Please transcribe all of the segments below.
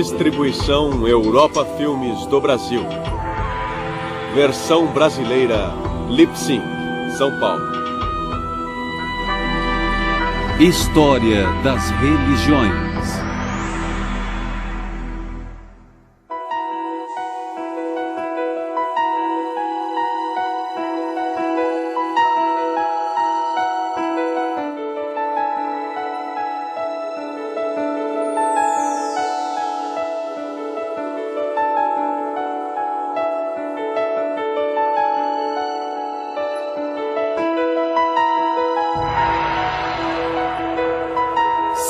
Distribuição Europa Filmes do Brasil. Versão brasileira Lip-Sync, São Paulo. História das religiões.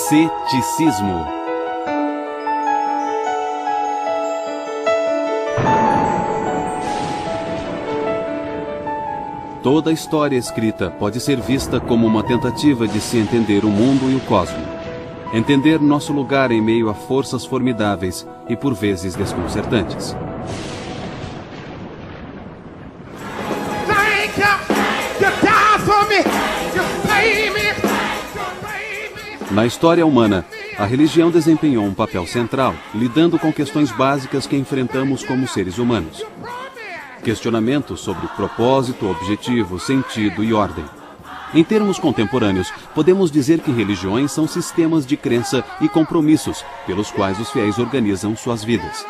Ceticismo. Toda a história escrita pode ser vista como uma tentativa de se entender o mundo e o cosmos. Entender nosso lugar em meio a forças formidáveis e por vezes desconcertantes. Na história humana, a religião desempenhou um papel central, lidando com questões básicas que enfrentamos como seres humanos. Questionamentos sobre propósito, objetivo, sentido e ordem. Em termos contemporâneos, podemos dizer que religiões são sistemas de crença e compromissos pelos quais os fiéis organizam suas vidas.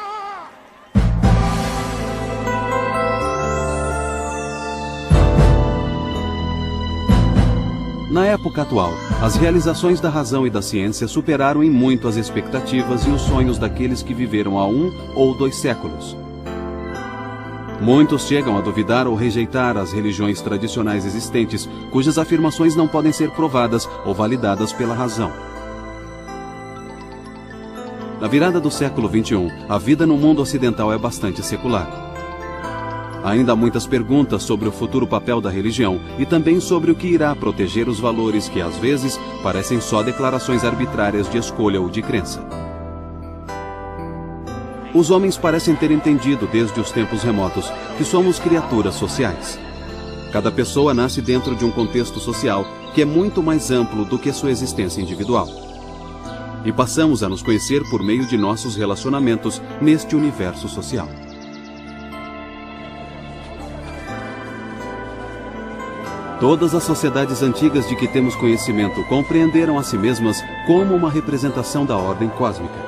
Na época atual, as realizações da razão e da ciência superaram em muito as expectativas e os sonhos daqueles que viveram há 1 ou 2 séculos. Muitos chegam a duvidar ou rejeitar as religiões tradicionais existentes, cujas afirmações não podem ser provadas ou validadas pela razão. Na virada do século XXI, a vida no mundo ocidental é bastante secular. Ainda há muitas perguntas sobre o futuro papel da religião e também sobre o que irá proteger os valores que, às vezes, parecem só declarações arbitrárias de escolha ou de crença. Os homens parecem ter entendido desde os tempos remotos que somos criaturas sociais. Cada pessoa nasce dentro de um contexto social que é muito mais amplo do que sua existência individual. E passamos a nos conhecer por meio de nossos relacionamentos neste universo social. Todas as sociedades antigas de que temos conhecimento compreenderam a si mesmas como uma representação da ordem cósmica.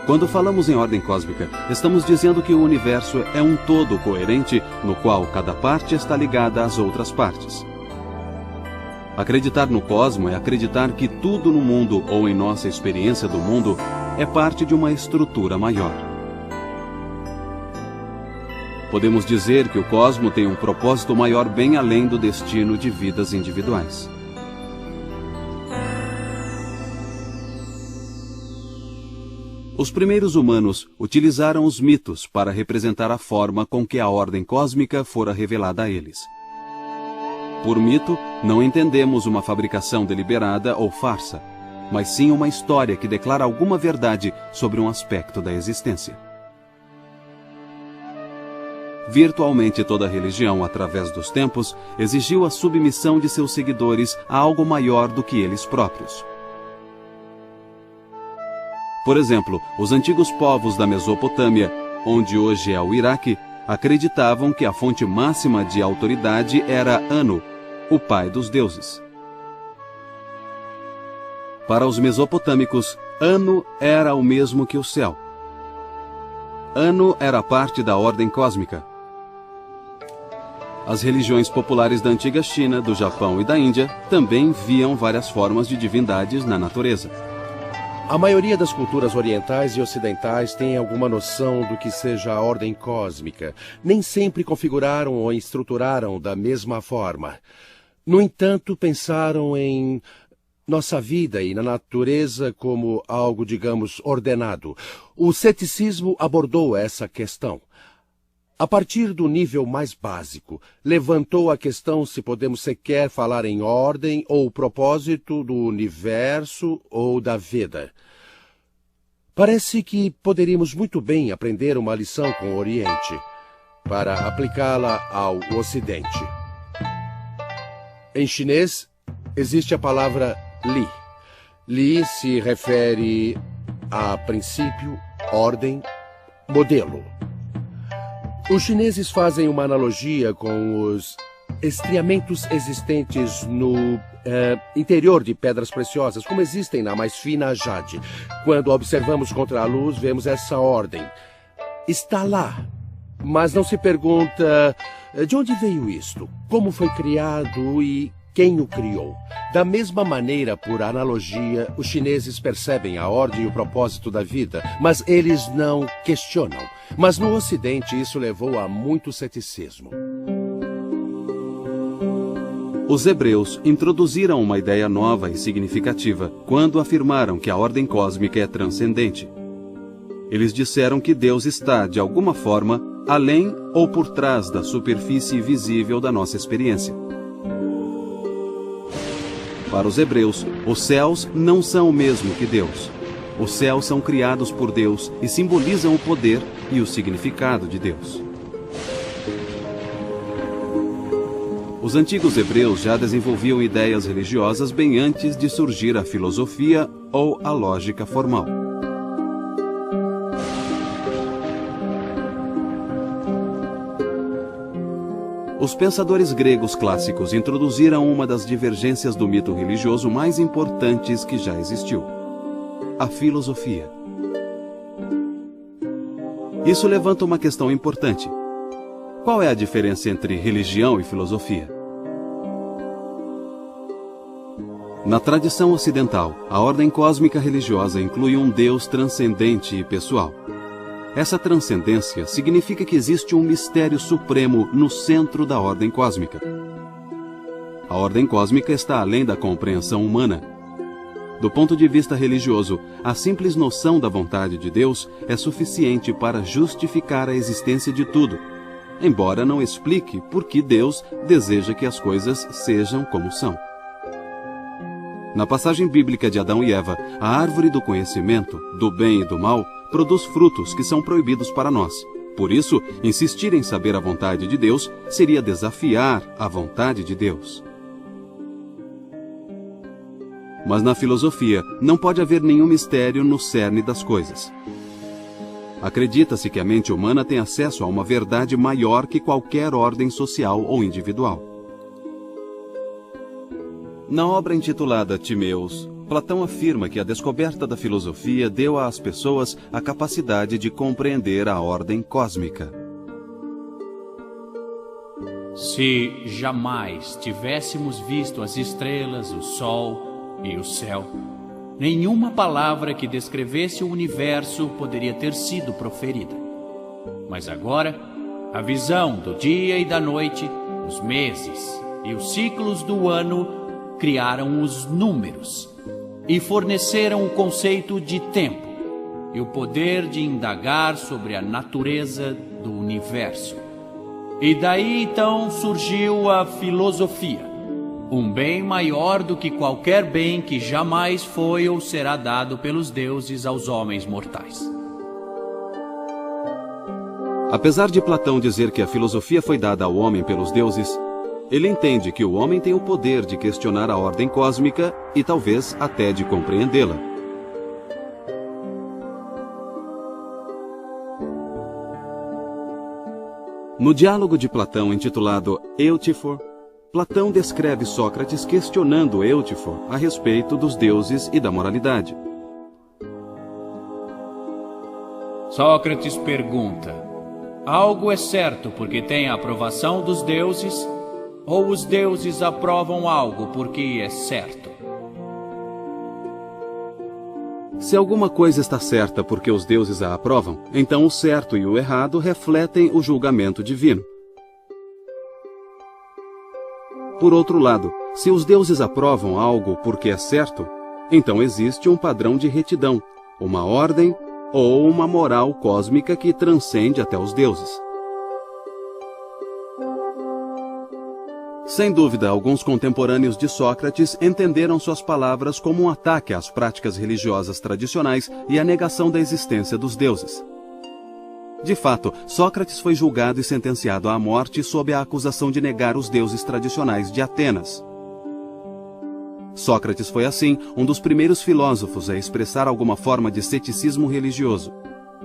Quando falamos em ordem cósmica, estamos dizendo que o universo é um todo coerente no qual cada parte está ligada às outras partes. Acreditar no cosmo é acreditar que tudo no mundo ou em nossa experiência do mundo é parte de uma estrutura maior. Podemos dizer que o cosmo tem um propósito maior bem além do destino de vidas individuais. Os primeiros humanos utilizaram os mitos para representar a forma com que a ordem cósmica fora revelada a eles. Por mito, não entendemos uma fabricação deliberada ou farsa, mas sim uma história que declara alguma verdade sobre um aspecto da existência. Virtualmente toda religião, através dos tempos, exigiu a submissão de seus seguidores a algo maior do que eles próprios. Por exemplo, os antigos povos da Mesopotâmia, onde hoje é o Iraque, acreditavam que a fonte máxima de autoridade era Anu, o pai dos deuses. Para os mesopotâmicos, Anu era o mesmo que o céu. Anu era parte da ordem cósmica. As religiões populares da antiga China, do Japão e da Índia também viam várias formas de divindades na natureza. A maioria das culturas orientais e ocidentais tem alguma noção do que seja a ordem cósmica. Nem sempre configuraram ou estruturaram da mesma forma. No entanto, pensaram em nossa vida e na natureza como algo, digamos, ordenado. O ceticismo abordou essa questão. A partir do nível mais básico, levantou a questão se podemos sequer falar em ordem ou propósito do universo ou da vida. Parece que poderíamos muito bem aprender uma lição com o Oriente, para aplicá-la ao Ocidente. Em chinês, existe a palavra Li. Li se refere Há princípio, ordem, modelo. Os chineses fazem uma analogia com os estriamentos existentes no interior de pedras preciosas, como existem na mais fina jade. Quando observamos contra a luz, vemos essa ordem. Está lá, mas não se pergunta de onde veio isto, como foi criado e quem o criou. Da mesma maneira, por analogia, os chineses percebem a ordem e o propósito da vida, mas eles não questionam. Mas no Ocidente isso levou a muito ceticismo. Os hebreus introduziram uma ideia nova e significativa quando afirmaram que a ordem cósmica é transcendente. Eles disseram que Deus está, de alguma forma, além ou por trás da superfície visível da nossa experiência. Para os hebreus, os céus não são o mesmo que Deus. Os céus são criados por Deus e simbolizam o poder e o significado de Deus. Os antigos hebreus já desenvolviam ideias religiosas bem antes de surgir a filosofia ou a lógica formal. Os pensadores gregos clássicos introduziram uma das divergências do mito religioso mais importantes que já existiu: a filosofia. Isso levanta uma questão importante. Qual é a diferença entre religião e filosofia? Na tradição ocidental, a ordem cósmica religiosa inclui um Deus transcendente e pessoal. Essa transcendência significa que existe um mistério supremo no centro da ordem cósmica. A ordem cósmica está além da compreensão humana. Do ponto de vista religioso, a simples noção da vontade de Deus é suficiente para justificar a existência de tudo, embora não explique por que Deus deseja que as coisas sejam como são. Na passagem bíblica de Adão e Eva, a árvore do conhecimento, do bem e do mal, produz frutos que são proibidos para nós. Por isso, insistir em saber a vontade de Deus seria desafiar a vontade de Deus. Mas na filosofia, não pode haver nenhum mistério no cerne das coisas. Acredita-se que a mente humana tem acesso a uma verdade maior que qualquer ordem social ou individual. Na obra intitulada Timaeus, Platão afirma que a descoberta da filosofia deu às pessoas a capacidade de compreender a ordem cósmica. Se jamais tivéssemos visto as estrelas, o sol e o céu, nenhuma palavra que descrevesse o universo poderia ter sido proferida. Mas agora, a visão do dia e da noite, os meses e os ciclos do ano criaram os números e forneceram o conceito de tempo e o poder de indagar sobre a natureza do universo. E daí então surgiu a filosofia, um bem maior do que qualquer bem que jamais foi ou será dado pelos deuses aos homens mortais. Apesar de Platão dizer que a filosofia foi dada ao homem pelos deuses, ele entende que o homem tem o poder de questionar a ordem cósmica e talvez até de compreendê-la. No diálogo de Platão intitulado Eutifor, Platão descreve Sócrates questionando Eutifor a respeito dos deuses e da moralidade. Sócrates pergunta: algo é certo porque tem a aprovação dos deuses, ou os deuses aprovam algo porque é certo? Se alguma coisa está certa porque os deuses a aprovam, então o certo e o errado refletem o julgamento divino. Por outro lado, se os deuses aprovam algo porque é certo, então existe um padrão de retidão, uma ordem ou uma moral cósmica que transcende até os deuses. Sem dúvida, alguns contemporâneos de Sócrates entenderam suas palavras como um ataque às práticas religiosas tradicionais e à negação da existência dos deuses. De fato, Sócrates foi julgado e sentenciado à morte sob a acusação de negar os deuses tradicionais de Atenas. Sócrates foi, assim, um dos primeiros filósofos a expressar alguma forma de ceticismo religioso.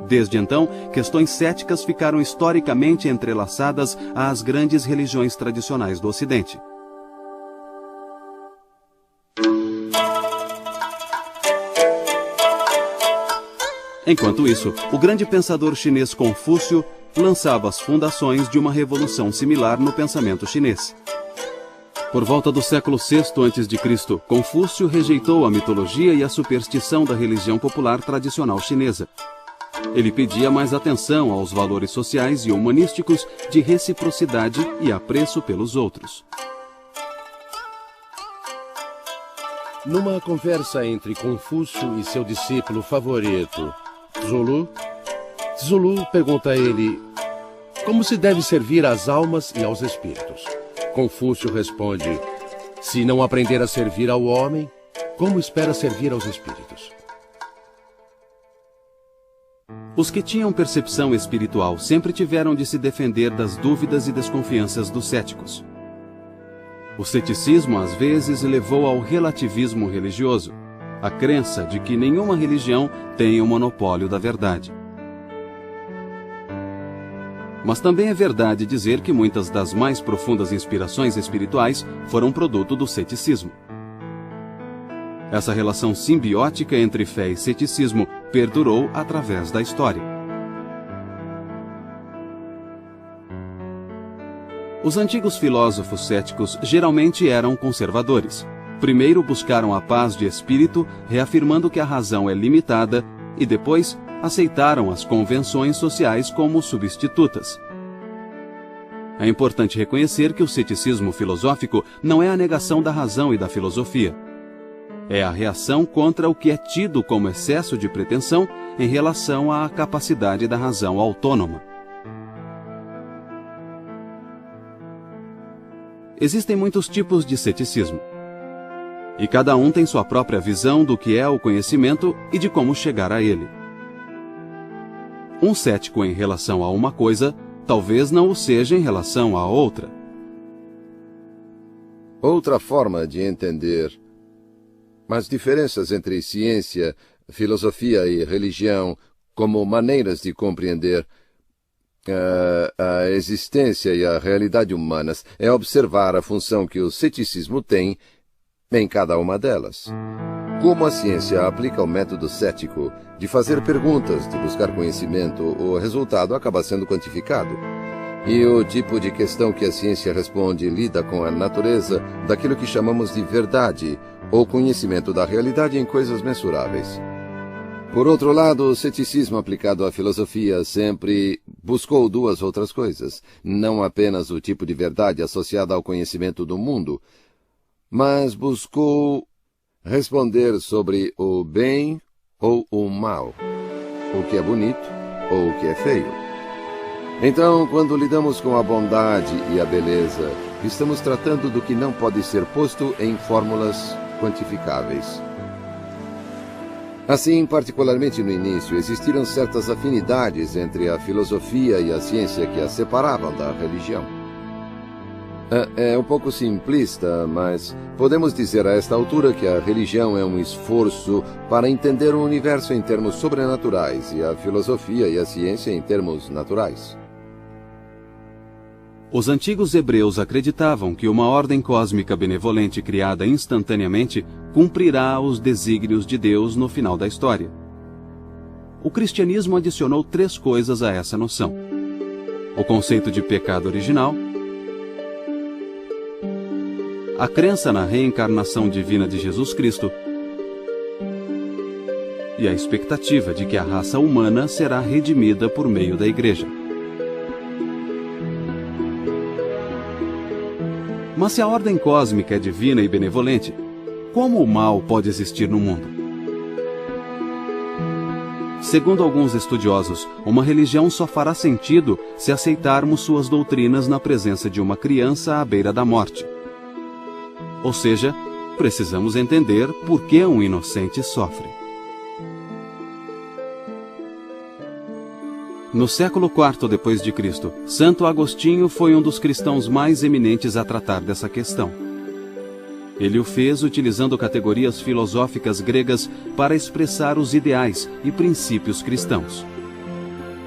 Desde então, questões céticas ficaram historicamente entrelaçadas às grandes religiões tradicionais do Ocidente. Enquanto isso, o grande pensador chinês Confúcio lançava as fundações de uma revolução similar no pensamento chinês. Por volta do século VI a.C., Confúcio rejeitou a mitologia e a superstição da religião popular tradicional chinesa. Ele pedia mais atenção aos valores sociais e humanísticos de reciprocidade e apreço pelos outros. Numa conversa entre Confúcio e seu discípulo favorito, Tzulu pergunta a ele como se deve servir às almas e aos espíritos. Confúcio responde: se não aprender a servir ao homem, como espera servir aos espíritos? Os que tinham percepção espiritual sempre tiveram de se defender das dúvidas e desconfianças dos céticos. O ceticismo, às vezes, levou ao relativismo religioso, a crença de que nenhuma religião tem o monopólio da verdade. Mas também é verdade dizer que muitas das mais profundas inspirações espirituais foram produto do ceticismo. Essa relação simbiótica entre fé e ceticismo perdurou através da história. Os antigos filósofos céticos geralmente eram conservadores. Primeiro buscaram a paz de espírito, reafirmando que a razão é limitada, e depois aceitaram as convenções sociais como substitutas. É importante reconhecer que o ceticismo filosófico não é a negação da razão e da filosofia. É a reação contra o que é tido como excesso de pretensão em relação à capacidade da razão autônoma. Existem muitos tipos de ceticismo, e cada um tem sua própria visão do que é o conhecimento e de como chegar a ele. Um cético em relação a uma coisa, talvez não o seja em relação a outra. Outra forma de entender as diferenças entre ciência, filosofia e religião como maneiras de compreender a existência e a realidade humanas é observar a função que o ceticismo tem em cada uma delas. Como a ciência aplica o método cético de fazer perguntas, de buscar conhecimento, o resultado acaba sendo quantificado. E o tipo de questão que a ciência responde lida com a natureza daquilo que chamamos de verdade, ou conhecimento da realidade em coisas mensuráveis. Por outro lado, o ceticismo aplicado à filosofia sempre buscou duas outras coisas, não apenas o tipo de verdade associada ao conhecimento do mundo, mas buscou responder sobre o bem ou o mal, o que é bonito ou o que é feio. Então, quando lidamos com a bondade e a beleza, estamos tratando do que não pode ser posto em fórmulas quantificáveis. Assim, particularmente no início, existiram certas afinidades entre a filosofia e a ciência que as separavam da religião. É um pouco simplista, mas podemos dizer a esta altura que a religião é um esforço para entender o universo em termos sobrenaturais e a filosofia e a ciência em termos naturais. Os antigos hebreus acreditavam que uma ordem cósmica benevolente criada instantaneamente cumprirá os desígnios de Deus no final da história. O cristianismo adicionou 3 coisas a essa noção: o conceito de pecado original, a crença na reencarnação divina de Jesus Cristo e a expectativa de que a raça humana será redimida por meio da Igreja. Mas se a ordem cósmica é divina e benevolente, como o mal pode existir no mundo? Segundo alguns estudiosos, uma religião só fará sentido se aceitarmos suas doutrinas na presença de uma criança à beira da morte. Ou seja, precisamos entender por que um inocente sofre. No século IV d.C., Santo Agostinho foi um dos cristãos mais eminentes a tratar dessa questão. Ele o fez utilizando categorias filosóficas gregas para expressar os ideais e princípios cristãos.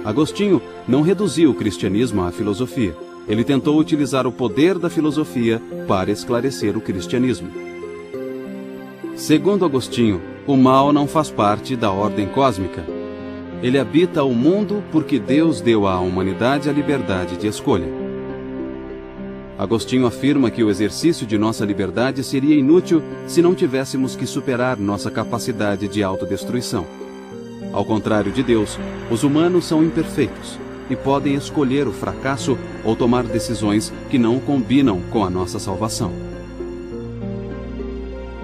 Agostinho não reduziu o cristianismo à filosofia. Ele tentou utilizar o poder da filosofia para esclarecer o cristianismo. Segundo Agostinho, o mal não faz parte da ordem cósmica. Ele habita o mundo porque Deus deu à humanidade a liberdade de escolha. Agostinho afirma que o exercício de nossa liberdade seria inútil se não tivéssemos que superar nossa capacidade de autodestruição. Ao contrário de Deus, os humanos são imperfeitos e podem escolher o fracasso ou tomar decisões que não combinam com a nossa salvação.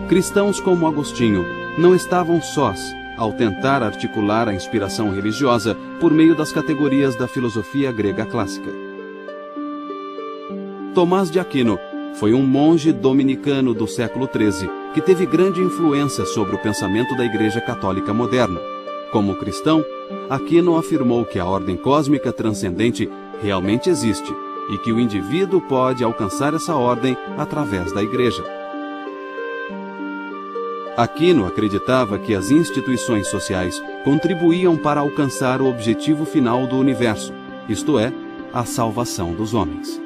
Cristãos como Agostinho não estavam sós ao tentar articular a inspiração religiosa por meio das categorias da filosofia grega clássica. Tomás de Aquino foi um monge dominicano do século XIII que teve grande influência sobre o pensamento da Igreja Católica moderna. Como cristão, Aquino afirmou que a ordem cósmica transcendente realmente existe e que o indivíduo pode alcançar essa ordem através da Igreja. Aquino acreditava que as instituições sociais contribuíam para alcançar o objetivo final do universo, isto é, a salvação dos homens.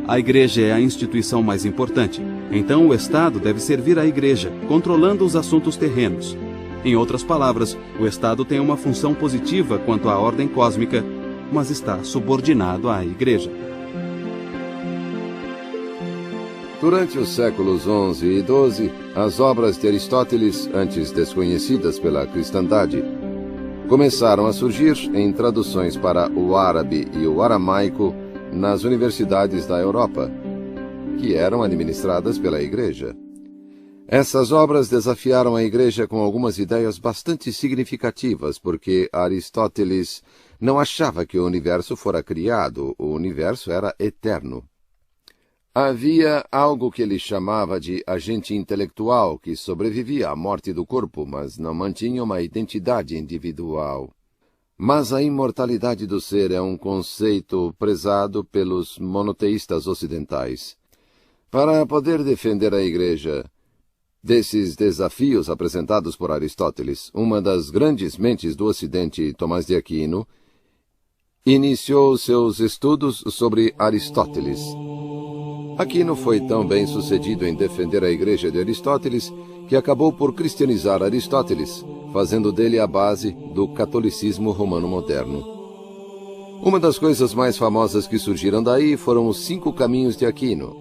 A Igreja é a instituição mais importante, então o Estado deve servir à Igreja, controlando os assuntos terrenos. Em outras palavras, o Estado tem uma função positiva quanto à ordem cósmica, mas está subordinado à Igreja. Durante os séculos XI e XII, as obras de Aristóteles, antes desconhecidas pela cristandade, começaram a surgir em traduções para o árabe e o aramaico nas universidades da Europa, que eram administradas pela Igreja. Essas obras desafiaram a Igreja com algumas ideias bastante significativas, porque Aristóteles não achava que o universo fora criado, o universo era eterno. Havia algo que ele chamava de agente intelectual, que sobrevivia à morte do corpo, mas não mantinha uma identidade individual. Mas a imortalidade do ser é um conceito prezado pelos monoteístas ocidentais. Para poder defender a Igreja desses desafios apresentados por Aristóteles, uma das grandes mentes do Ocidente, Tomás de Aquino, iniciou seus estudos sobre Aristóteles. Aquino foi tão bem sucedido em defender a Igreja de Aristóteles que acabou por cristianizar Aristóteles, fazendo dele a base do catolicismo romano moderno. Uma das coisas mais famosas que surgiram daí foram os 5 caminhos de Aquino.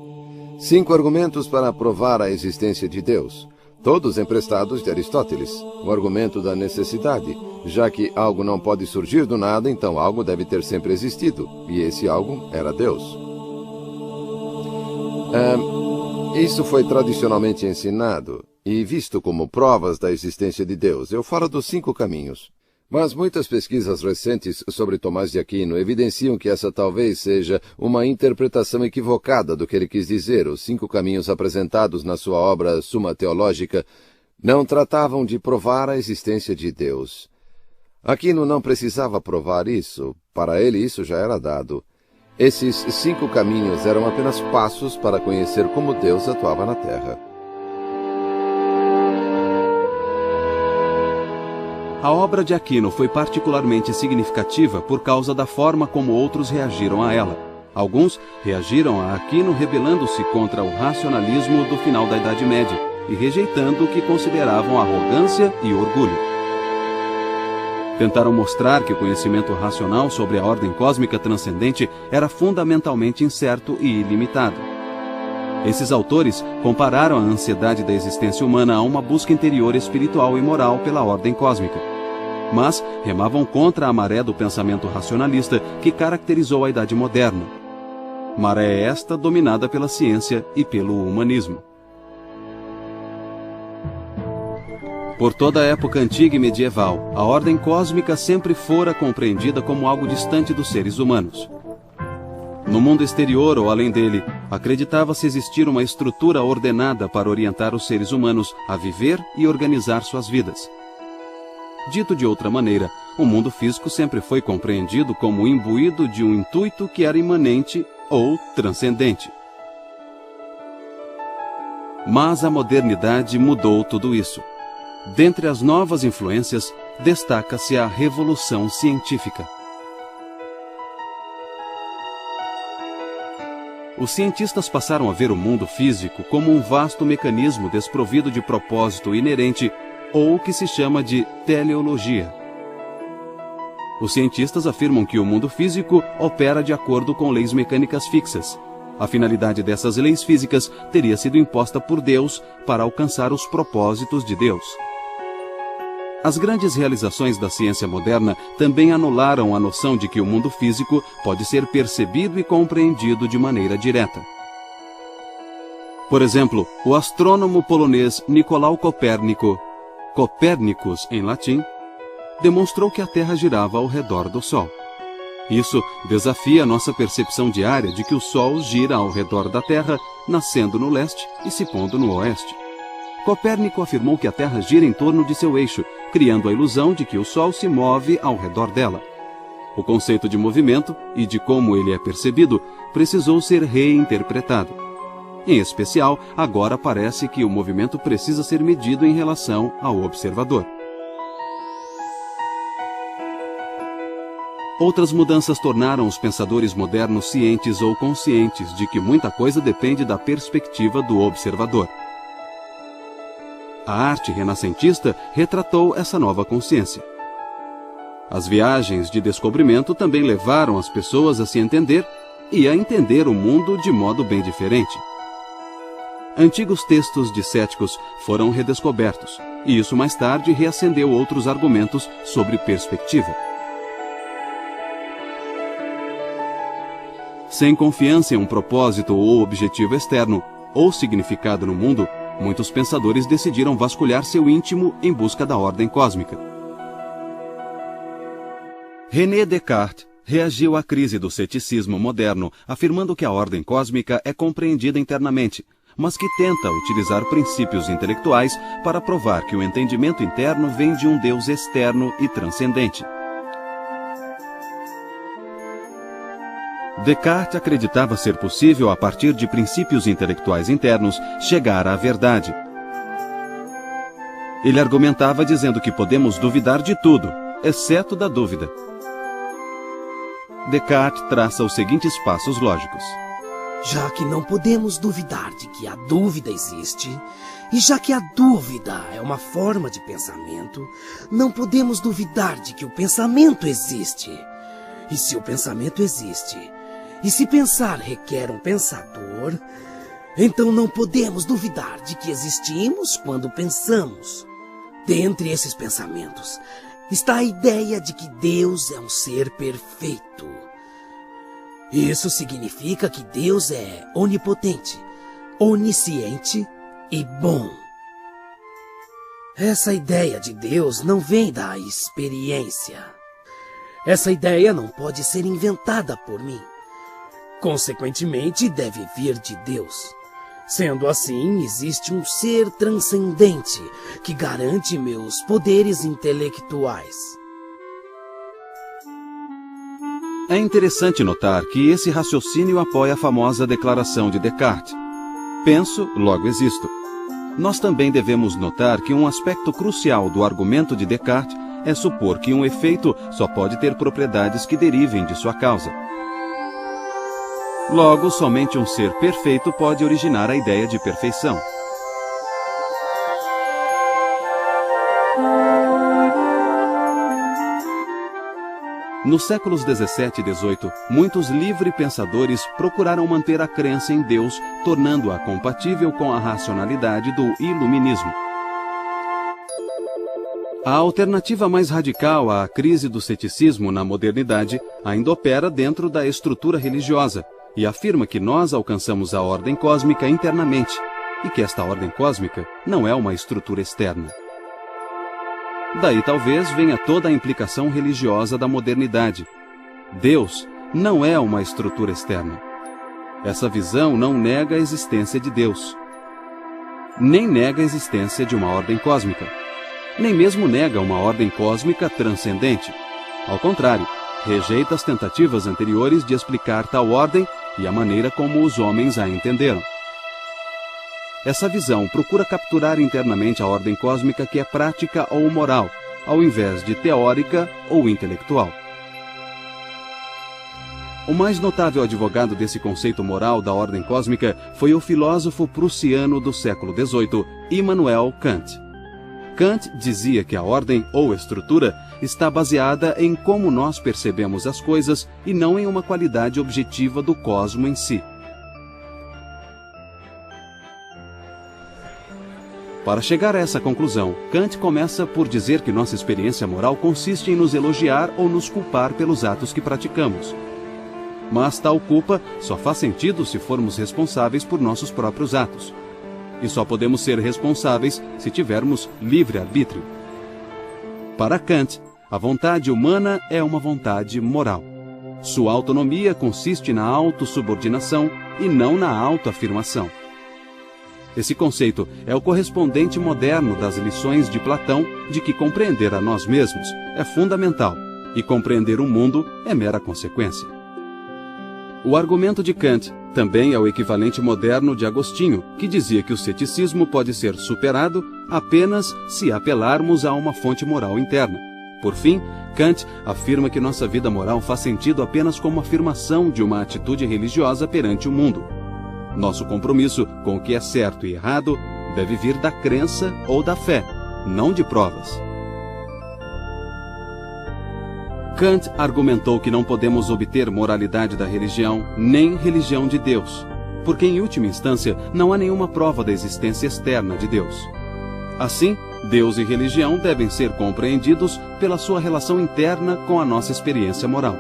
5 argumentos para provar a existência de Deus, todos emprestados de Aristóteles. O argumento da necessidade, já que algo não pode surgir do nada, então algo deve ter sempre existido, e esse algo era Deus. Isso foi tradicionalmente ensinado e visto como provas da existência de Deus. Eu falo dos 5 caminhos. Mas muitas pesquisas recentes sobre Tomás de Aquino evidenciam que essa talvez seja uma interpretação equivocada do que ele quis dizer. Os 5 caminhos apresentados na sua obra Suma Teológica não tratavam de provar a existência de Deus. Aquino não precisava provar isso. Para ele isso já era dado. Esses 5 caminhos eram apenas passos para conhecer como Deus atuava na Terra. A obra de Aquino foi particularmente significativa por causa da forma como outros reagiram a ela. Alguns reagiram a Aquino rebelando-se contra o racionalismo do final da Idade Média e rejeitando o que consideravam arrogância e orgulho. Tentaram mostrar que o conhecimento racional sobre a ordem cósmica transcendente era fundamentalmente incerto e ilimitado. Esses autores compararam a ansiedade da existência humana a uma busca interior espiritual e moral pela ordem cósmica. Mas remavam contra a maré do pensamento racionalista que caracterizou a Idade Moderna. Maré esta dominada pela ciência e pelo humanismo. Por toda a época antiga e medieval, a ordem cósmica sempre fora compreendida como algo distante dos seres humanos. No mundo exterior ou além dele, acreditava-se existir uma estrutura ordenada para orientar os seres humanos a viver e organizar suas vidas. Dito de outra maneira, o mundo físico sempre foi compreendido como imbuído de um intuito que era imanente ou transcendente. Mas a modernidade mudou tudo isso. Dentre as novas influências, destaca-se a revolução científica. Os cientistas passaram a ver o mundo físico como um vasto mecanismo desprovido de propósito inerente, ou o que se chama de teleologia. Os cientistas afirmam que o mundo físico opera de acordo com leis mecânicas fixas. A finalidade dessas leis físicas teria sido imposta por Deus para alcançar os propósitos de Deus. As grandes realizações da ciência moderna também anularam a noção de que o mundo físico pode ser percebido e compreendido de maneira direta. Por exemplo, o astrônomo polonês Nicolau Copérnico, Copernicus em latim, demonstrou que a Terra girava ao redor do Sol. Isso desafia nossa percepção diária de que o Sol gira ao redor da Terra, nascendo no leste e se pondo no oeste. Copérnico afirmou que a Terra gira em torno de seu eixo, criando a ilusão de que o Sol se move ao redor dela. O conceito de movimento e de como ele é percebido precisou ser reinterpretado. Em especial, agora parece que o movimento precisa ser medido em relação ao observador. Outras mudanças tornaram os pensadores modernos cientes ou conscientes de que muita coisa depende da perspectiva do observador. A arte renascentista retratou essa nova consciência. As viagens de descobrimento também levaram as pessoas a se entender e a entender o mundo de modo bem diferente. Antigos textos de céticos foram redescobertos, e isso mais tarde reacendeu outros argumentos sobre perspectiva. Sem confiança em um propósito ou objetivo externo, ou significado no mundo, muitos pensadores decidiram vasculhar seu íntimo em busca da ordem cósmica. René Descartes reagiu à crise do ceticismo moderno, afirmando que a ordem cósmica é compreendida internamente, mas que tenta utilizar princípios intelectuais para provar que o entendimento interno vem de um Deus externo e transcendente. Descartes acreditava ser possível, a partir de princípios intelectuais internos, chegar à verdade. Ele argumentava dizendo que podemos duvidar de tudo, exceto da dúvida. Descartes traça os seguintes passos lógicos. Já que não podemos duvidar de que a dúvida existe, e já que a dúvida é uma forma de pensamento, não podemos duvidar de que o pensamento existe. E se o pensamento existe, e se pensar requer um pensador, então não podemos duvidar de que existimos quando pensamos. Dentre esses pensamentos está a ideia de que Deus é um ser perfeito. Isso significa que Deus é onipotente, onisciente e bom. Essa ideia de Deus não vem da experiência. Essa ideia não pode ser inventada por mim. Consequentemente, deve vir de Deus. Sendo assim, existe um ser transcendente que garante meus poderes intelectuais. É interessante notar que esse raciocínio apoia a famosa declaração de Descartes: penso, logo existo. Nós também devemos notar que um aspecto crucial do argumento de Descartes é supor que um efeito só pode ter propriedades que derivem de sua causa. Logo, somente um ser perfeito pode originar a ideia de perfeição. Nos séculos 17 e 18, muitos livre-pensadores procuraram manter a crença em Deus, tornando-a compatível com a racionalidade do iluminismo. A alternativa mais radical à crise do ceticismo na modernidade ainda opera dentro da estrutura religiosa, e afirma que nós alcançamos a ordem cósmica internamente, e que esta ordem cósmica não é uma estrutura externa. Daí talvez venha toda a implicação religiosa da modernidade. Deus não é uma estrutura externa. Essa visão não nega a existência de Deus, nem nega a existência de uma ordem cósmica, nem mesmo nega uma ordem cósmica transcendente. Ao contrário, rejeita as tentativas anteriores de explicar tal ordem e a maneira como os homens a entenderam. essa visão procura capturar internamente a ordem cósmica que é prática ou moral, ao invés de teórica ou intelectual. O mais notável advogado desse conceito moral da ordem cósmica foi o filósofo prussiano do século XVIII, Immanuel Kant. Kant dizia que a ordem ou estrutura está baseada em como nós percebemos as coisas e não em uma qualidade objetiva do cosmo em si. Para chegar a essa conclusão, Kant começa por dizer que nossa experiência moral consiste em nos elogiar ou nos culpar pelos atos que praticamos. Mas tal culpa só faz sentido se formos responsáveis por nossos próprios atos. E só podemos ser responsáveis se tivermos livre-arbítrio. Para Kant, a vontade humana é uma vontade moral. Sua autonomia consiste na autossubordinação e não na autoafirmação. Esse conceito é o correspondente moderno das lições de Platão de que compreender a nós mesmos é fundamental e compreender o mundo é mera consequência. O argumento de Kant também é o equivalente moderno de Agostinho, que dizia que o ceticismo pode ser superado apenas se apelarmos a uma fonte moral interna. Por fim, Kant afirma que nossa vida moral faz sentido apenas como afirmação de uma atitude religiosa perante o mundo. Nosso compromisso com o que é certo e errado deve vir da crença ou da fé, não de provas. Kant argumentou que não podemos obter moralidade da religião, nem religião de Deus, porque em última instância não há nenhuma prova da existência externa de Deus. Assim, Deus e religião devem ser compreendidos pela sua relação interna com a nossa experiência moral.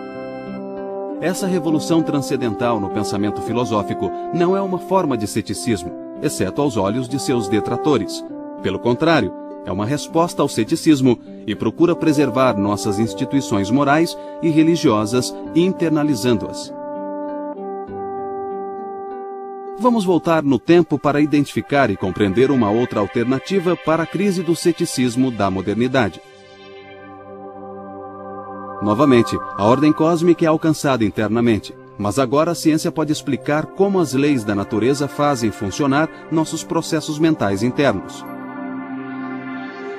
Essa revolução transcendental no pensamento filosófico não é uma forma de ceticismo, exceto aos olhos de seus detratores. Pelo contrário, é uma resposta ao ceticismo e procura preservar nossas instituições morais e religiosas, internalizando-as. Vamos voltar no tempo para identificar e compreender uma outra alternativa para a crise do ceticismo da modernidade. Novamente, a ordem cósmica é alcançada internamente, mas agora a ciência pode explicar como as leis da natureza fazem funcionar nossos processos mentais internos.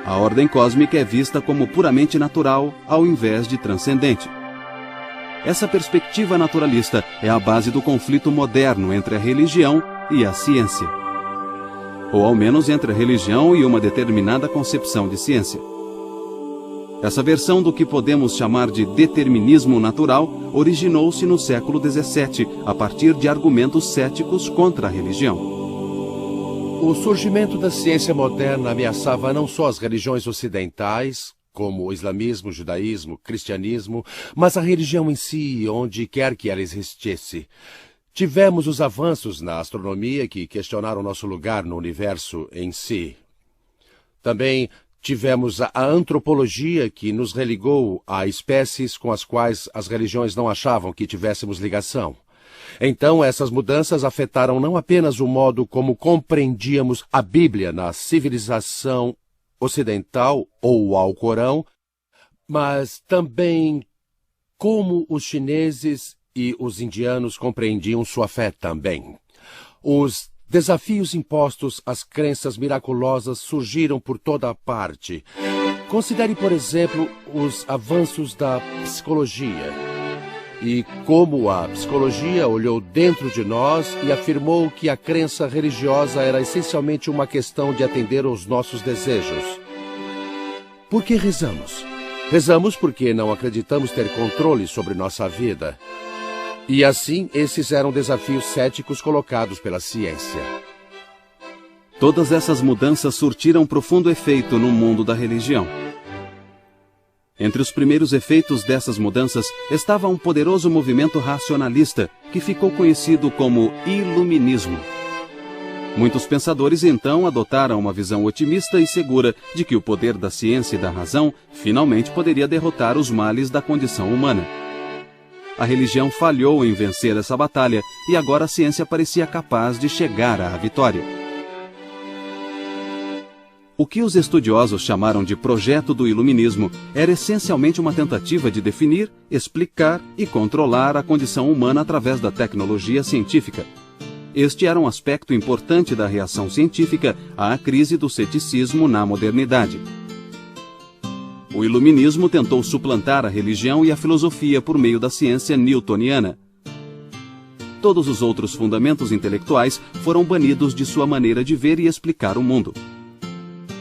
A ordem cósmica é vista como puramente natural ao invés de transcendente. Essa perspectiva naturalista é a base do conflito moderno entre a religião e a ciência. Ou ao menos entre a religião e uma determinada concepção de ciência. Essa versão do que podemos chamar de determinismo natural originou-se no século XVII, a partir de argumentos céticos contra a religião. O surgimento da ciência moderna ameaçava não só as religiões ocidentais, como o islamismo, judaísmo, cristianismo, mas a religião em si, onde quer que ela existisse. Tivemos os avanços na astronomia que questionaram nosso lugar no universo em si. Também tivemos a antropologia que nos religou a espécies com as quais as religiões não achavam que tivéssemos ligação. Então, essas mudanças afetaram não apenas o modo como compreendíamos a Bíblia na civilização ocidental ou o Alcorão, mas também como os chineses e os indianos compreendiam sua fé também. Os desafios impostos às crenças miraculosas surgiram por toda parte. Considere, por exemplo, os avanços da psicologia. E como a psicologia olhou dentro de nós e afirmou que a crença religiosa era essencialmente uma questão de atender aos nossos desejos. Por que rezamos? Rezamos porque não acreditamos ter controle sobre nossa vida. E assim, esses eram desafios céticos colocados pela ciência. Todas essas mudanças surtiram profundo efeito no mundo da religião. Entre os primeiros efeitos dessas mudanças estava um poderoso movimento racionalista que ficou conhecido como Iluminismo. Muitos pensadores então adotaram uma visão otimista e segura de que o poder da ciência e da razão finalmente poderia derrotar os males da condição humana. A religião falhou em vencer essa batalha e agora a ciência parecia capaz de chegar à vitória. O que os estudiosos chamaram de projeto do iluminismo era essencialmente uma tentativa de definir, explicar e controlar a condição humana através da tecnologia científica. este era um aspecto importante da reação científica à crise do ceticismo na modernidade. O iluminismo tentou suplantar a religião e a filosofia por meio da ciência newtoniana. Todos os outros fundamentos intelectuais foram banidos de sua maneira de ver e explicar o mundo.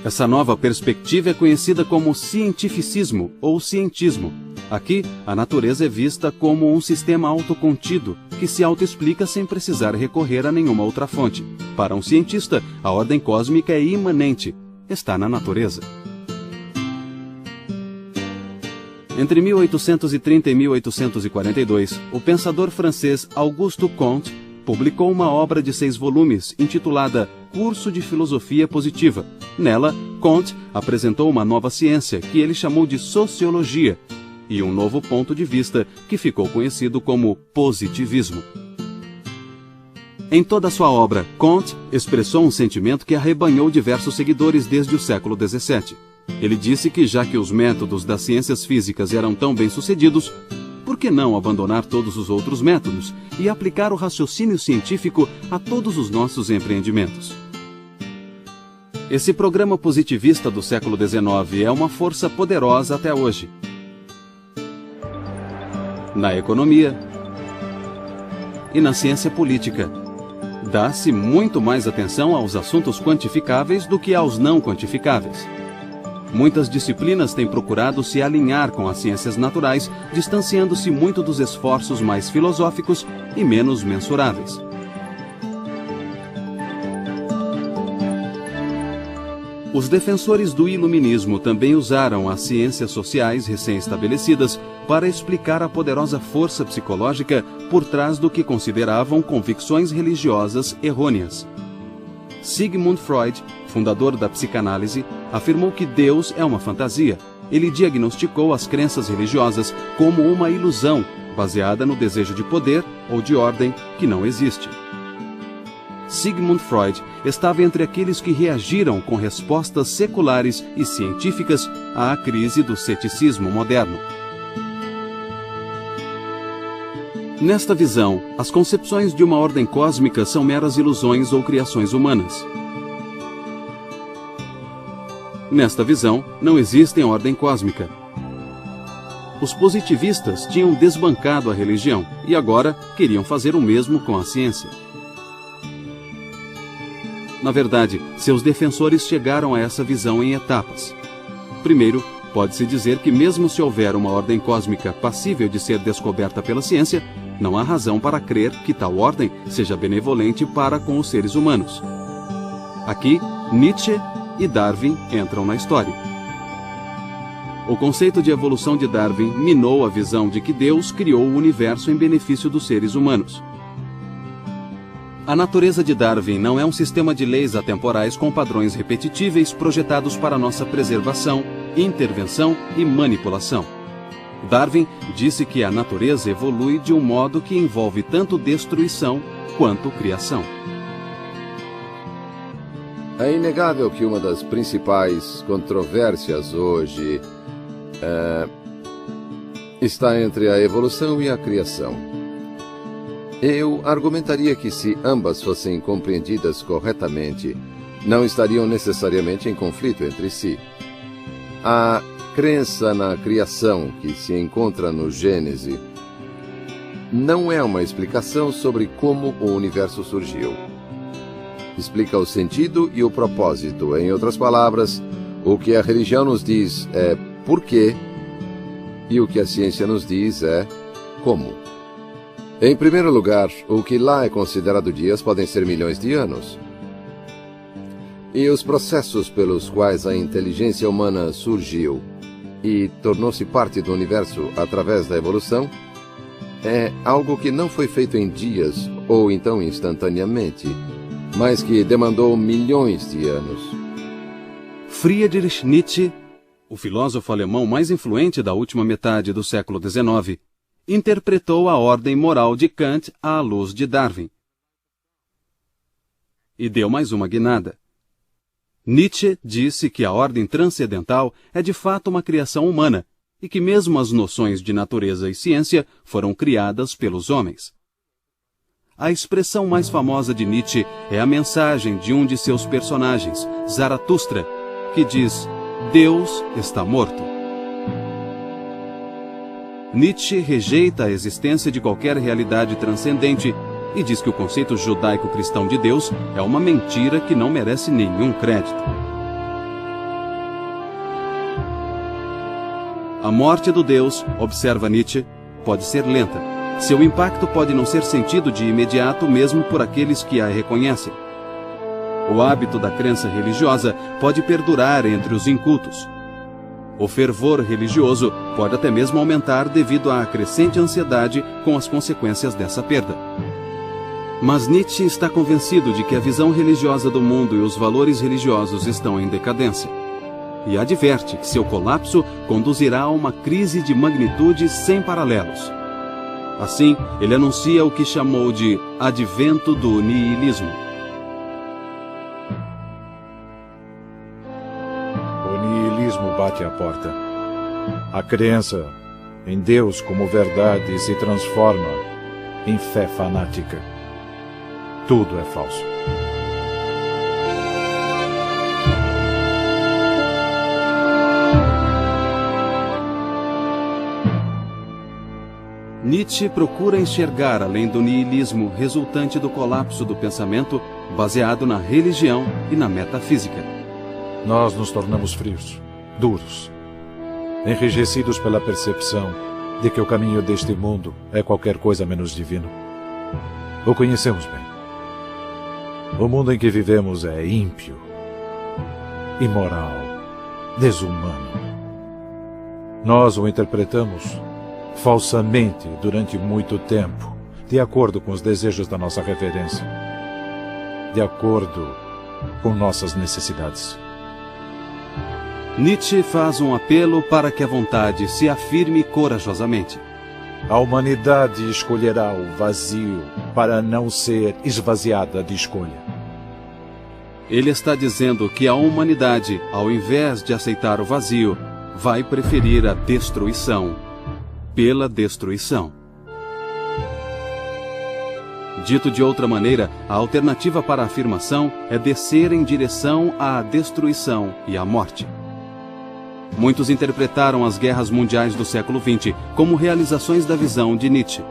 Essa nova perspectiva é conhecida como cientificismo ou cientismo. Aqui, a natureza é vista como um sistema autocontido, que se autoexplica sem precisar recorrer a nenhuma outra fonte. Para um cientista, a ordem cósmica é imanente, está na natureza. Entre 1830 e 1842, o pensador francês Auguste Comte publicou uma obra de 6 volumes intitulada Curso de Filosofia Positiva. Nela, Comte apresentou uma nova ciência que ele chamou de sociologia e um novo ponto de vista que ficou conhecido como positivismo. Em toda sua obra, Comte expressou um sentimento que arrebanhou diversos seguidores desde o século XVII. Ele disse que, já que os métodos das ciências físicas eram tão bem-sucedidos, por que não abandonar todos os outros métodos e aplicar o raciocínio científico a todos os nossos empreendimentos? Esse programa positivista do século XIX é uma força poderosa até hoje. Na economia e na ciência política, dá-se muito mais atenção aos assuntos quantificáveis do que aos não quantificáveis. Muitas disciplinas têm procurado se alinhar com as ciências naturais, distanciando-se muito dos esforços mais filosóficos e menos mensuráveis. Os defensores do iluminismo também usaram as ciências sociais recém-estabelecidas para explicar a poderosa força psicológica por trás do que consideravam convicções religiosas errôneas. Sigmund Freud, fundador da psicanálise, afirmou que Deus é uma fantasia. Ele diagnosticou as crenças religiosas como uma ilusão baseada no desejo de poder ou de ordem que não existe. Sigmund Freud estava entre aqueles que reagiram com respostas seculares e científicas à crise do ceticismo moderno. Nesta visão, as concepções de uma ordem cósmica são meras ilusões ou criações humanas. Nesta visão, não existe ordem cósmica. Os positivistas tinham desbancado a religião e agora queriam fazer o mesmo com a ciência. Na verdade, seus defensores chegaram a essa visão em etapas. Primeiro, pode-se dizer que mesmo se houver uma ordem cósmica passível de ser descoberta pela ciência, não há razão para crer que tal ordem seja benevolente para com os seres humanos. Aqui, Nietzsche e Darwin entram na história. O conceito de evolução de Darwin minou a visão de que Deus criou o universo em benefício dos seres humanos. A natureza de Darwin não é um sistema de leis atemporais com padrões repetitíveis projetados para nossa preservação, intervenção e manipulação. Darwin disse que a natureza evolui de um modo que envolve tanto destruição quanto criação. É inegável que uma das principais controvérsias hoje está entre a evolução e a criação. Eu argumentaria que, se ambas fossem compreendidas corretamente, não estariam necessariamente em conflito entre si. A crença na criação que se encontra no Gênesis não é uma explicação sobre como o universo surgiu. Explica o sentido e o propósito. Em outras palavras, o que a religião nos diz é por quê, e o que a ciência nos diz é como. Em primeiro lugar, o que lá é considerado dias podem ser milhões de anos. E os processos pelos quais a inteligência humana surgiu e tornou-se parte do universo através da evolução é algo que não foi feito em dias ou então instantaneamente, mas que demandou milhões de anos. Friedrich Nietzsche, o filósofo alemão mais influente da última metade do século XIX, interpretou a ordem moral de Kant à luz de Darwin. E deu mais uma guinada. Nietzsche disse que a ordem transcendental é de fato uma criação humana e que mesmo as noções de natureza e ciência foram criadas pelos homens. A expressão mais famosa de Nietzsche é a mensagem de um de seus personagens, Zaratustra, que diz: Deus está morto. Nietzsche rejeita a existência de qualquer realidade transcendente e diz que o conceito judaico-cristão de Deus é uma mentira que não merece nenhum crédito. A morte do Deus, observa Nietzsche, pode ser lenta. Seu impacto pode não ser sentido de imediato mesmo por aqueles que a reconhecem. O hábito da crença religiosa pode perdurar entre os incultos. O fervor religioso pode até mesmo aumentar devido à crescente ansiedade com as consequências dessa perda. Mas Nietzsche está convencido de que a visão religiosa do mundo e os valores religiosos estão em decadência. E adverte que seu colapso conduzirá a uma crise de magnitude sem paralelos. Assim, ele anuncia o que chamou de advento do niilismo. O niilismo bate à porta. A crença em Deus como verdade se transforma em fé fanática. Tudo é falso. Nietzsche procura enxergar além do niilismo resultante do colapso do pensamento baseado na religião e na metafísica. Nós nos tornamos frios, duros, enrijecidos pela percepção de que o caminho deste mundo é qualquer coisa menos divino. O conhecemos bem. O mundo em que vivemos é ímpio, imoral, desumano. Nós o interpretamos falsamente durante muito tempo, de acordo com os desejos da nossa reverência, de acordo com nossas necessidades. Nietzsche faz um apelo para que a vontade se afirme corajosamente. A humanidade escolherá o vazio para não ser esvaziada de escolha. Ele está dizendo que a humanidade, ao invés de aceitar o vazio, vai preferir a destruição pela destruição. Dito de outra maneira, a alternativa para a afirmação é descer em direção à destruição e à morte. Muitos interpretaram as guerras mundiais do século XX como realizações da visão de Nietzsche.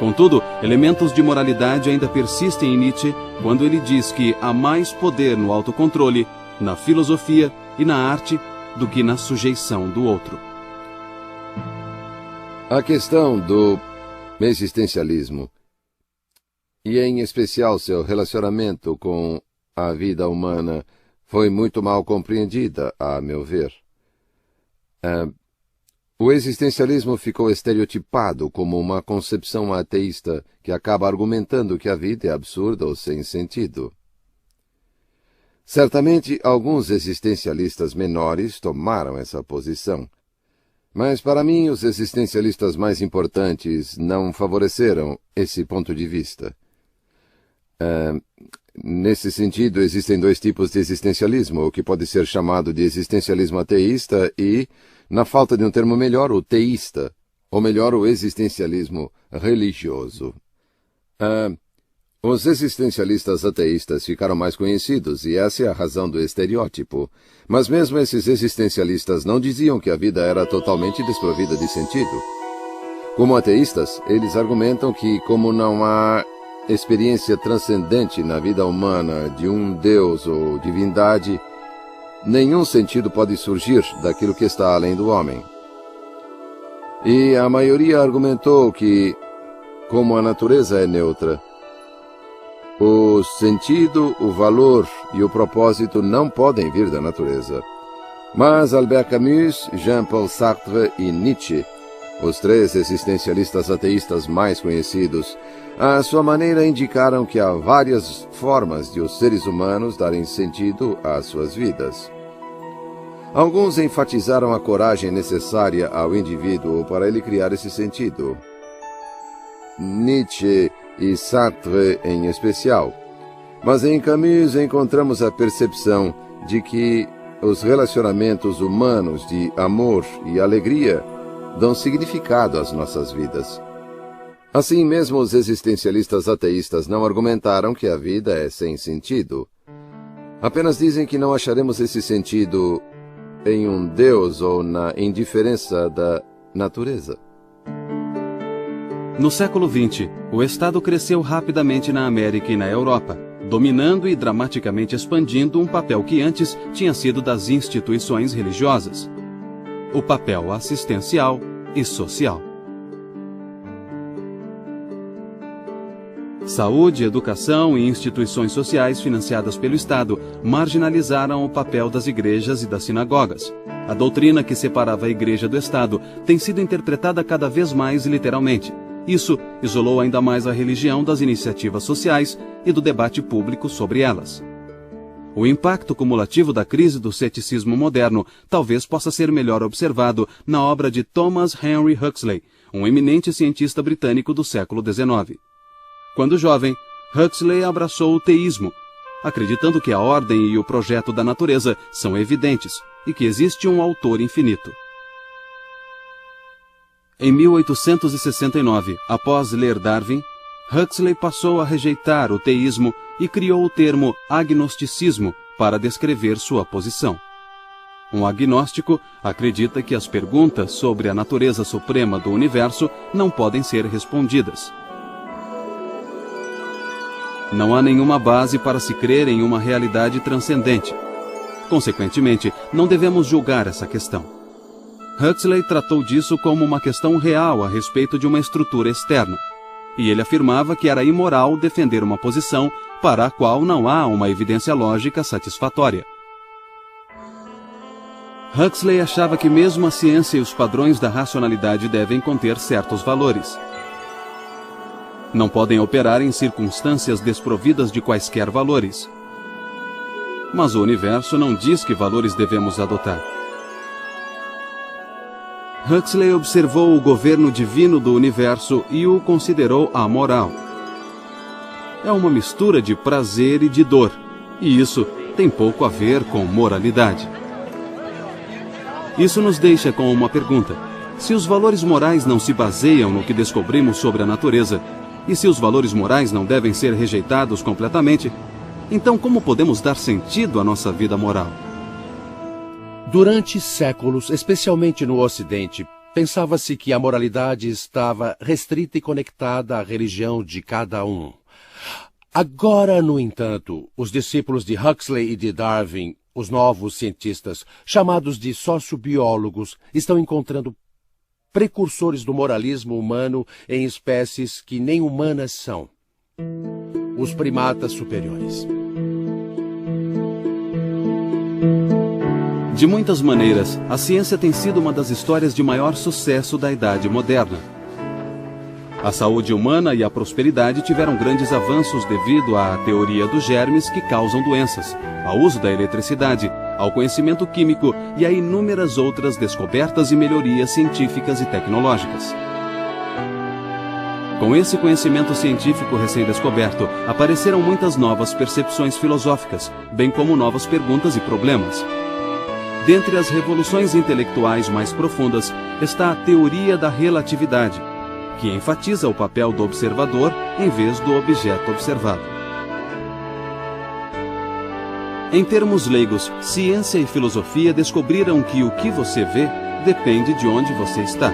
Contudo, elementos de moralidade ainda persistem em Nietzsche quando ele diz que há mais poder no autocontrole, na filosofia e na arte do que na sujeição do outro. A questão do existencialismo, e em especial seu relacionamento com a vida humana, foi muito mal compreendida, a meu ver. O existencialismo ficou estereotipado como uma concepção ateísta que acaba argumentando que a vida é absurda ou sem sentido. Certamente, alguns existencialistas menores tomaram essa posição. Mas, para mim, os existencialistas mais importantes não favoreceram esse ponto de vista. Nesse sentido, existem dois tipos de existencialismo, o que pode ser chamado de existencialismo ateísta e, na falta de um termo melhor, o teísta, ou melhor, o existencialismo religioso. Os existencialistas ateístas ficaram mais conhecidos, e essa é a razão do estereótipo. Mas mesmo esses existencialistas não diziam que a vida era totalmente desprovida de sentido. Como ateístas, eles argumentam que, como não há experiência transcendente na vida humana de um Deus ou divindade, nenhum sentido pode surgir daquilo que está além do homem. E a maioria argumentou que, como a natureza é neutra, o sentido, o valor e o propósito não podem vir da natureza. Mas Albert Camus, Jean-Paul Sartre e Nietzsche, os três existencialistas ateístas mais conhecidos, à sua maneira indicaram que há várias formas de os seres humanos darem sentido às suas vidas. Alguns enfatizaram a coragem necessária ao indivíduo para ele criar esse sentido. Nietzsche e Sartre em especial. Mas em Camus encontramos a percepção de que os relacionamentos humanos de amor e alegria dão significado às nossas vidas. Assim mesmo, os existencialistas ateístas não argumentaram que a vida é sem sentido. Apenas dizem que não acharemos esse sentido em um Deus ou na indiferença da natureza. No século XX, o Estado cresceu rapidamente na América e na Europa, dominando e dramaticamente expandindo um papel que antes tinha sido das instituições religiosas: o papel assistencial e social. Saúde, educação e instituições sociais financiadas pelo Estado marginalizaram o papel das igrejas e das sinagogas. A doutrina que separava a igreja do Estado tem sido interpretada cada vez mais literalmente. Isso isolou ainda mais a religião das iniciativas sociais e do debate público sobre elas. O impacto cumulativo da crise do ceticismo moderno talvez possa ser melhor observado na obra de Thomas Henry Huxley, um eminente cientista britânico do século XIX. Quando jovem, Huxley abraçou o teísmo, acreditando que a ordem e o projeto da natureza são evidentes e que existe um autor infinito. Em 1869, após ler Darwin, Huxley passou a rejeitar o teísmo e criou o termo agnosticismo para descrever sua posição. Um agnóstico acredita que as perguntas sobre a natureza suprema do universo não podem ser respondidas. Não há nenhuma base para se crer em uma realidade transcendente. Consequentemente, não devemos julgar essa questão. Huxley tratou disso como uma questão real a respeito de uma estrutura externa, e ele afirmava que era imoral defender uma posição para a qual não há uma evidência lógica satisfatória. Huxley achava que mesmo a ciência e os padrões da racionalidade devem conter certos valores. Não podem operar em circunstâncias desprovidas de quaisquer valores. Mas o universo não diz que valores devemos adotar. Huxley observou o governo divino do universo e o considerou amoral. É uma mistura de prazer e de dor, e isso tem pouco a ver com moralidade. Isso nos deixa com uma pergunta: se os valores morais não se baseiam no que descobrimos sobre a natureza, e se os valores morais não devem ser rejeitados completamente, então como podemos dar sentido à nossa vida moral? Durante séculos, especialmente no Ocidente, pensava-se que a moralidade estava restrita e conectada à religião de cada um. Agora, no entanto, os discípulos de Huxley e de Darwin, os novos cientistas, chamados de sociobiólogos, estão encontrando precursores do moralismo humano em espécies que nem humanas são: os primatas superiores. De muitas maneiras, a ciência tem sido uma das histórias de maior sucesso da Idade Moderna. A saúde humana e a prosperidade tiveram grandes avanços devido à teoria dos germes que causam doenças, ao uso da eletricidade, ao conhecimento químico e a inúmeras outras descobertas e melhorias científicas e tecnológicas. Com esse conhecimento científico recém-descoberto, apareceram muitas novas percepções filosóficas, bem como novas perguntas e problemas. Dentre as revoluções intelectuais mais profundas está a teoria da relatividade, que enfatiza o papel do observador em vez do objeto observado. Em termos leigos, ciência e filosofia descobriram que o que você vê depende de onde você está.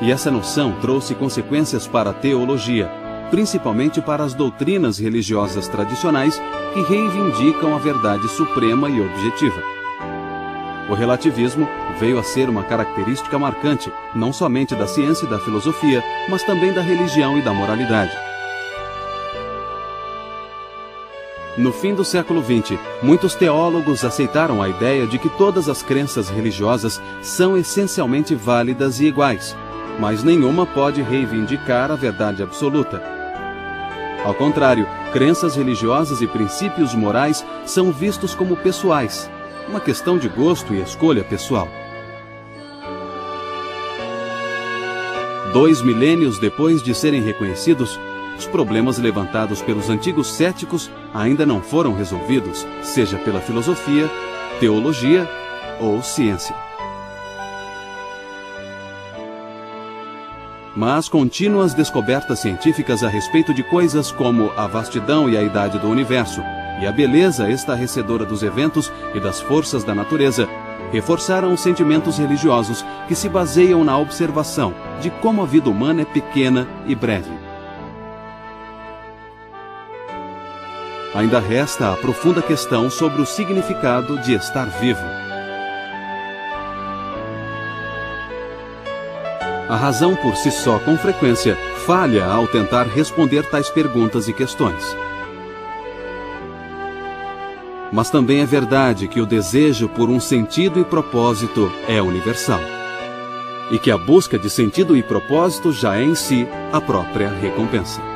E essa noção trouxe consequências para a teologia, principalmente para as doutrinas religiosas tradicionais que reivindicam a verdade suprema e objetiva. O relativismo veio a ser uma característica marcante, não somente da ciência e da filosofia, mas também da religião e da moralidade. No fim do século XX, muitos teólogos aceitaram a ideia de que todas as crenças religiosas são essencialmente válidas e iguais, mas nenhuma pode reivindicar a verdade absoluta. Ao contrário, crenças religiosas e princípios morais são vistos como pessoais, uma questão de gosto e escolha pessoal. 2 milênios depois de serem reconhecidos, os problemas levantados pelos antigos céticos ainda não foram resolvidos, seja pela filosofia, teologia ou ciência. mas contínuas descobertas científicas a respeito de coisas como a vastidão e a idade do universo, e a beleza estarrecedora dos eventos e das forças da natureza, reforçaram os sentimentos religiosos que se baseiam na observação de como a vida humana é pequena e breve. Ainda resta a profunda questão sobre o significado de estar vivo. A razão por si só, com frequência, falha ao tentar responder tais perguntas e questões. Mas também é verdade que o desejo por um sentido e propósito é universal. E que a busca de sentido e propósito já é em si a própria recompensa.